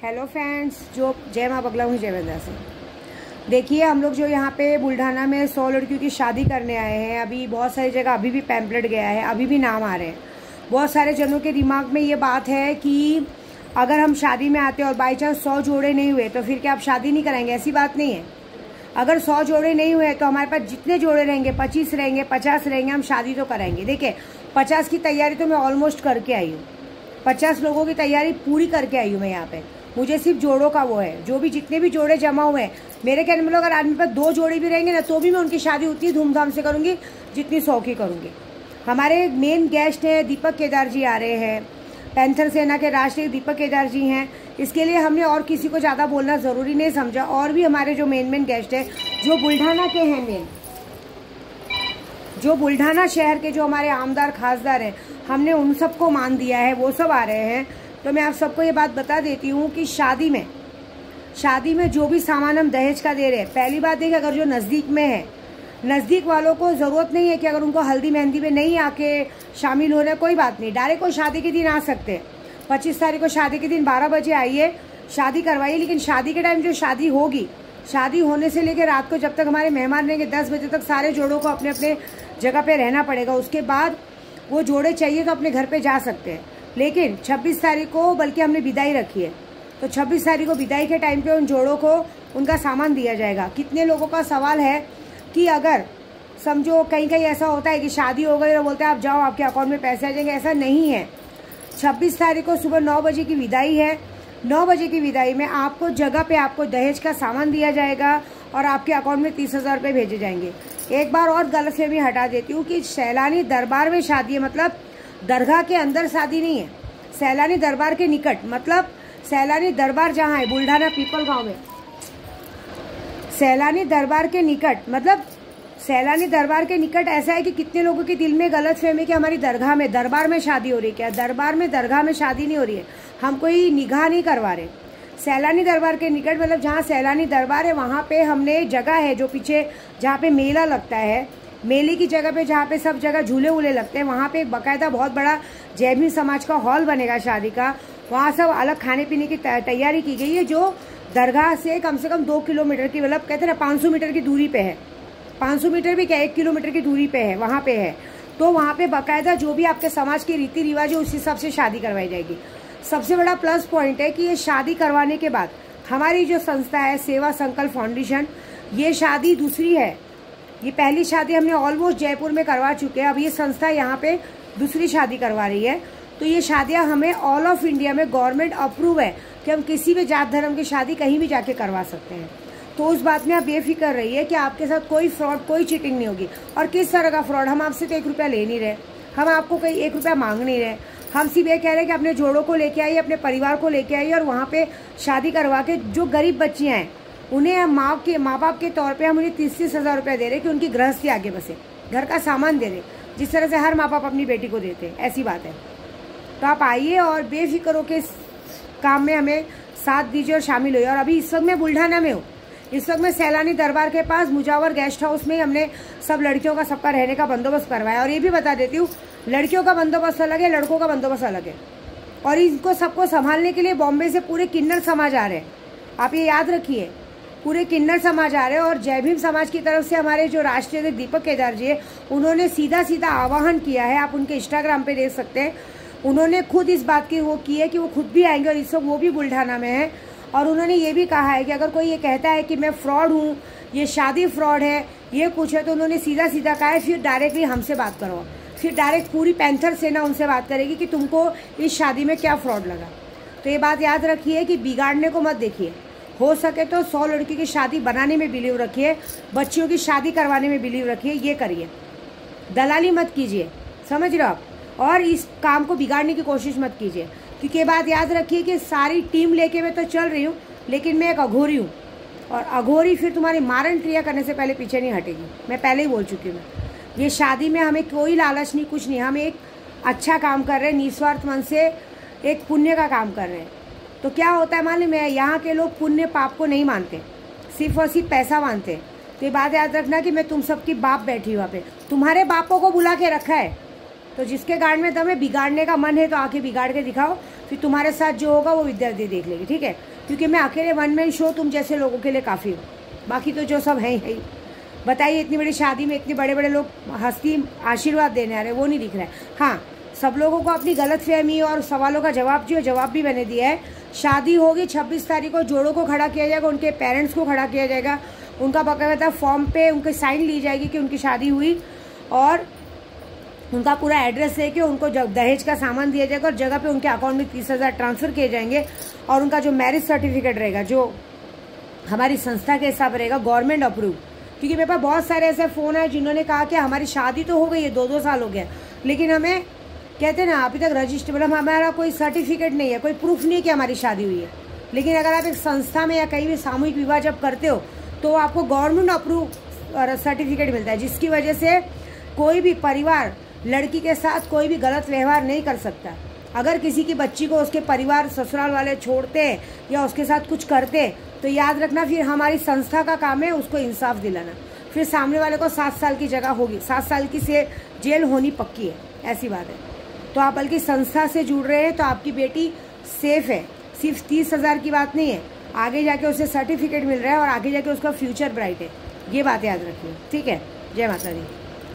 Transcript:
Hello friends, जो जय माँ बगला हूँ जय वंदा से। देखिए, हम लोग जो यहाँ पे बुल्ढाना में 100 लड़कियों की शादी करने आए हैं। अभी बहुत सारी जगह अभी भी पैम्पलेट गया है, अभी भी नाम आ रहे हैं। बहुत सारे जनों के दिमाग में ये बात है कि अगर हम शादी में आते हैं और बाई चांस 100 जोड़े नहीं हुए तो फिर क्या आप शादी नहीं कराएंगे? ऐसी बात नहीं है। अगर 100 जोड़े नहीं हुए तो हमारे पास जितने जोड़े रहेंगे, 25 रहेंगे, 50 रहेंगे, हम शादी तो कराएंगे। देखिए, 50 की तैयारी तो मैं ऑलमोस्ट करके आई हूँ। 50 लोगों की तैयारी पूरी करके आई हूँ मैं यहाँ पे। मुझे सिर्फ जोड़ों का वो है, जो भी जितने भी जोड़े जमा हुए हैं मेरे कहने में, अगर आदमी पर 2 जोड़े भी रहेंगे ना तो भी मैं उनकी शादी उतनी धूमधाम से करूँगी जितनी 100 की करूँगी। हमारे मेन गेस्ट हैं दीपक केदार जी आ रहे हैं, पैंथर सेना के राष्ट्रीय दीपक केदार जी हैं। इसके लिए हमने और किसी को ज़्यादा बोलना ज़रूरी नहीं समझा। और भी हमारे जो मेन गेस्ट हैं जो बुल्ढाना के हैं, जो बुल्ढाना शहर के जो हमारे आमदार खासदार हैं, हमने उन सबको मान दिया है, वो सब आ रहे हैं। तो मैं आप सबको ये बात बता देती हूँ कि शादी में जो भी सामान हम दहेज का दे रहे हैं, पहली बात देखिए, अगर जो नज़दीक में है, नज़दीक वालों को ज़रूरत नहीं है कि अगर उनको हल्दी मेहंदी में नहीं आके शामिल होना है, कोई बात नहीं, डायरेक्ट वो शादी के दिन आ सकते हैं। 25 तारीख को शादी के दिन 12 बजे आइए, शादी करवाइए। लेकिन शादी के टाइम जो शादी होगी, शादी होने से लेकर रात को जब तक हमारे मेहमान रहेंगे 10 बजे तक सारे जोड़ों को अपने अपने जगह पे रहना पड़ेगा। उसके बाद वो जोड़े चाहिए तो अपने घर पे जा सकते हैं। लेकिन 26 तारीख को बल्कि हमने विदाई रखी है, तो 26 तारीख को विदाई के टाइम पे उन जोड़ों को उनका सामान दिया जाएगा। कितने लोगों का सवाल है कि अगर समझो कहीं कहीं ऐसा होता है कि शादी हो गई और बोलते हैं आप जाओ, आपके अकाउंट में पैसे आ जाएंगे, ऐसा नहीं है। 26 तारीख को सुबह 9 बजे की विदाई है। 9 बजे की विदाई में आपको जगह पे आपको दहेज का सामान दिया जाएगा और आपके अकाउंट में 30,000 रुपये भेजे जाएंगे। एक बार और गलतफहमी हटा देती हूँ कि सैलानी दरबार में शादी है, मतलब दरगाह के अंदर शादी नहीं है। सैलानी दरबार के निकट, मतलब सैलानी दरबार जहाँ है बुल्ढाना पीपल गांव में, सैलानी दरबार के निकट, मतलब सैलानी दरबार के निकट ऐसा है कि कितने लोगों के दिल में गलतफहमी कि हमारी दरगाह में दरबार में शादी हो रही है। क्या दरगाह में शादी नहीं हो रही है, हम कोई निगाह नहीं करवा रहे। सैलानी दरबार के निकट मतलब जहाँ सैलानी दरबार है वहाँ पे हमने जगह है जो पीछे जहाँ पे मेला लगता है, मेले की जगह पे जहाँ पे सब जगह झूले वूले लगते हैं, वहाँ पे एक बाकायदा बहुत बड़ा जय भीम समाज का हॉल बनेगा शादी का। वहाँ सब अलग खाने पीने की तैयारी की गई है, जो दरगाह से कम 2 किलोमीटर की, मतलब कहते हैं ना 500 मीटर की दूरी पे है। 500 मीटर भी क्या, 1 किलोमीटर की दूरी पे है, वहाँ पे है। तो वहाँ पे बाकायदा जो भी आपके समाज के रीति रिवाज है उस हिसाब से शादी करवाई जाएगी। सबसे बड़ा प्लस पॉइंट है कि ये शादी करवाने के बाद हमारी जो संस्था है सेवा संकल्प फाउंडेशन, ये शादी दूसरी है। ये पहली शादी हमने ऑलमोस्ट जयपुर में करवा चुके हैं, अब ये संस्था यहाँ पे दूसरी शादी करवा रही है। तो ये शादियाँ हमें ऑल ऑफ इंडिया में गवर्नमेंट अप्रूव है कि हम किसी भी जात धर्म की शादी कहीं भी जाके करवा सकते हैं। तो उस बात में आप बेफिक्र रहिए कि आपके साथ कोई फ्रॉड, कोई चीटिंग नहीं होगी। और किस तरह का फ्रॉड, हम आपसे तो 1 रुपया ले नहीं रहे, हम आपको कहीं 1 रुपया मांग नहीं रहे। हम सिर्फ ये कह रहे हैं कि अपने जोड़ों को लेके आइए, अपने परिवार को लेके आइए और वहाँ पे शादी करवा के जो गरीब बच्चियाँ हैं उन्हें माँ बाप के तौर पे हम उन्हें 30-30 हज़ार रुपये दे रहे कि उनकी गृहस्थी आगे बसे, घर का सामान दे रहे, जिस तरह से हर माँ बाप अपनी बेटी को देते हैं, ऐसी बात है। तो आप आइए और बेफिक्र होकर इस काम में हमें साथ दीजिए और शामिल होइए। और अभी इस वक्त मैं बुल्ढाना में हूँ, इस वक्त मैं सैलानी दरबार के पास मुजावर गेस्ट हाउस में हमने सब लड़कियों का सबका रहने का बंदोबस्त करवाया। और ये भी बता देती हूँ, लड़कियों का बंदोबस्त अलग है, लड़कों का बंदोबस्त अलग है। और इनको सबको संभालने के लिए बॉम्बे से पूरे किन्नर समाज आ रहे हैं, आप ये याद रखिए, पूरे किन्नर समाज आ रहे हैं। और जय भीम समाज की तरफ से हमारे जो राष्ट्रीय अध्यक्ष दीपक केदार जी है, उन्होंने सीधा आह्वान किया है, आप उनके इंस्टाग्राम पे देख सकते हैं। उन्होंने खुद इस बात की वो की है कि वो खुद भी आएंगे और इस वक्त वो भी बुल्ढाना में है। और उन्होंने ये भी कहा है कि अगर कोई ये कहता है कि मैं फ्रॉड हूँ, ये शादी फ्रॉड है, ये कुछ है, तो उन्होंने सीधा कहा है फिर डायरेक्टली हमसे बात करो, फिर डायरेक्ट पूरी पैंथर सेना उनसे बात करेगी कि तुमको इस शादी में क्या फ्रॉड लगा। तो ये बात याद रखिए कि बिगाड़ने को मत देखिए। हो सके तो 100 लड़की की शादी बनाने में बिलीव रखिए, बच्चियों की शादी करवाने में बिलीव रखिए, ये करिए, दलाली मत कीजिए, समझ रहे हो आप। और इस काम को बिगाड़ने की कोशिश मत कीजिए, क्योंकि ये बात याद रखिए कि सारी टीम लेके मैं तो चल रही हूँ, लेकिन मैं एक अघोरी हूँ, और अघोरी फिर तुम्हारी मारण क्रिया करने से पहले पीछे नहीं हटेगी। मैं पहले ही बोल चुकी हूँ। ये शादी में हमें कोई लालच नहीं, कुछ नहीं, हम एक अच्छा काम कर रहे हैं, निस्वार्थ मन से एक पुण्य का काम कर रहे हैं। तो क्या होता है मालूम है, यहाँ के लोग पुण्य पाप को नहीं मानते, सिर्फ और सिर्फ पैसा मानते। तो ये बात याद रखना कि मैं तुम सबकी बाप बैठी हूँ वहाँ पे, तुम्हारे बापों को बुला के रखा है। तो जिसके गाड़ में तुम्हें बिगाड़ने का मन है तो आके बिगाड़ के दिखाओ, फिर तुम्हारे साथ जो होगा वो विद्यार्थी देख लेगी, ठीक है। क्योंकि मैं अकेले वन मैन शो तुम जैसे लोगों के लिए काफ़ी हूँ, बाकी तो जो सब है ही। बताइए इतनी बड़ी शादी में इतने बड़े बड़े लोग हंसी आशीर्वाद देने आ रहे हैं, वो नहीं दिख रहा है। हाँ, सब लोगों को अपनी गलतफहमी और सवालों का जवाब भी मैंने दिया है। शादी होगी 26 तारीख को, जोड़ों को खड़ा किया जाएगा, उनके पेरेंट्स को खड़ा किया जाएगा, उनका बाकायदा फॉर्म पे उनकी साइन ली जाएगी कि उनकी शादी हुई, और उनका पूरा एड्रेस लेके उनको दहेज का सामान दिया जाएगा और जगह पे उनके अकाउंट में 30,000 ट्रांसफ़र किए जाएंगे। और उनका जो मैरिज सर्टिफिकेट रहेगा, जो हमारी संस्था के हिसाब रहेगा, गवर्नमेंट अप्रूव। क्योंकि मेरे पास बहुत सारे ऐसे फ़ोन आए जिन्होंने कहा कि हमारी शादी तो हो गई है, 2-2 साल हो गया, लेकिन हमें कहते हैं ना अभी तक रजिस्टर, मतलब हमारा कोई सर्टिफिकेट नहीं है, कोई प्रूफ नहीं है कि हमारी शादी हुई है। लेकिन अगर आप एक संस्था में या कहीं भी सामूहिक विवाह जब करते हो तो आपको गवर्नमेंट अप्रूव सर्टिफिकेट मिलता है, जिसकी वजह से कोई भी परिवार लड़की के साथ कोई भी गलत व्यवहार नहीं कर सकता। अगर किसी की बच्ची को उसके परिवार ससुराल वाले छोड़ते या उसके साथ कुछ करते तो याद रखना फिर हमारी संस्था का काम है उसको इंसाफ दिलाना। फिर सामने वाले को 7 साल की जगह होगी, 7 साल की से जेल होनी पक्की है, ऐसी बात है। तो आप बल्कि संस्था से जुड़ रहे हैं तो आपकी बेटी सेफ है। सिर्फ 30,000 की बात नहीं है, आगे जाके उसे सर्टिफिकेट मिल रहा है और आगे जाके उसका फ्यूचर ब्राइट है। ये बात याद रखिए, ठीक है। जय माता दी।